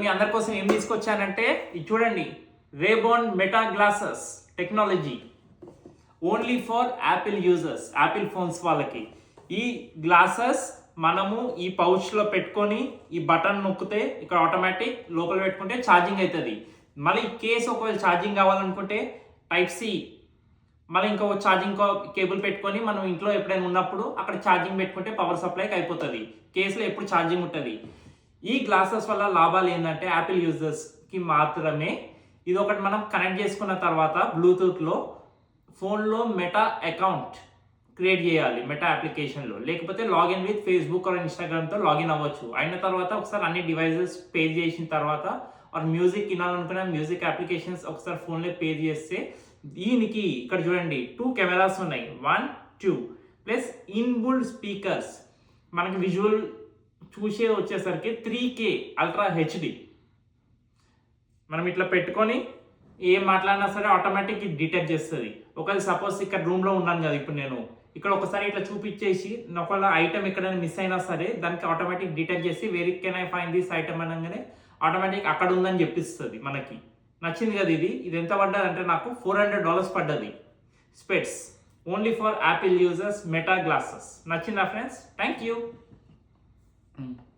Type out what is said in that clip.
మీ అందరి కోసం ఏం తీసుకొచ్చానంటే ఇది చూడండి, Ray Ban Meta glasses technology only for Apple users, Apple phones వాళ్ళకి. ఈ గ్లాసెస్ మనము ఈ పౌచ్లో పెట్టుకొని ఈ బటన్ నొక్కితే ఇక్కడ ఆటోమేటిక్ లోపల పెట్టుకుంటే ఛార్జింగ్ అవుతుంది. మళ్ళీ కేసు ఒకవేళ ఛార్జింగ్ కావాలనుకుంటే టైప్ సి, మళ్ళీ ఇంకో ఛార్జింగ్ కేబుల్ పెట్టుకొని మనం ఇంట్లో ఎప్పుడైనా ఉన్నప్పుడు అక్కడ ఛార్జింగ్ పెట్టుకుంటే పవర్ సప్లైకి అయిపోతుంది. కేసులో ఎప్పుడు ఛార్జింగ్ ఉంటుంది. ఈ గ్లాసెస్ వల్ల లాభాలు ఏంటంటే యాపిల్ యూజర్స్కి మాత్రమే. ఇది ఒకటి మనం కనెక్ట్ చేసుకున్న తర్వాత బ్లూటూత్లో ఫోన్లో మెటా అకౌంట్ క్రియేట్ చేయాలి మెటా అప్లికేషన్లో, లేకపోతే లాగిన్ విత్ ఫేస్బుక్ ఆర్ ఇన్స్టాగ్రామ్తో లాగిన్ అవ్వచ్చు. అయిన తర్వాత ఒకసారి అన్ని డివైజెస్ పే చేసిన తర్వాత ఆర్ మ్యూజిక్ వినాలనుకున్న మ్యూజిక్ అప్లికేషన్స్ ఒకసారి ఫోన్లో పే చేస్తే దీనికి ఇక్కడ చూడండి 2 కెమెరాస్ ఉన్నాయి, 1, 2 ప్లస్ ఇన్బుల్డ్ స్పీకర్స్. మనకి విజువల్ చూసే వచ్చేసరికి 3K అల్ట్రా హెచ్డి. మనం ఇట్లా పెట్టుకొని ఏం మాట్లాడినా సరే ఆటోమేటిక్ ఇది డిటెక్ట్ చేస్తుంది. ఒకవేళ సపోజ్ ఇక్కడ రూమ్లో ఉన్నాను కదా ఇప్పుడు నేను, ఇక్కడ ఒకసారి ఇట్లా చూపించేసి ఒకవేళ ఐటమ్ ఎక్కడైనా మిస్ అయినా సరే దానికి ఆటోమేటిక్ డిటెక్ట్ చేసి very can I find this item అనగానే ఆటోమేటిక్ అక్కడ ఉందని చెప్పిస్తుంది మనకి. నచ్చింది కదా ఇది. ఇది ఎంత పడ్డది అంటే నాకు $400 పడ్డది. Specs only for Apple users Meta glasses. నచ్చిందా ఫ్రెండ్స్? Thank you.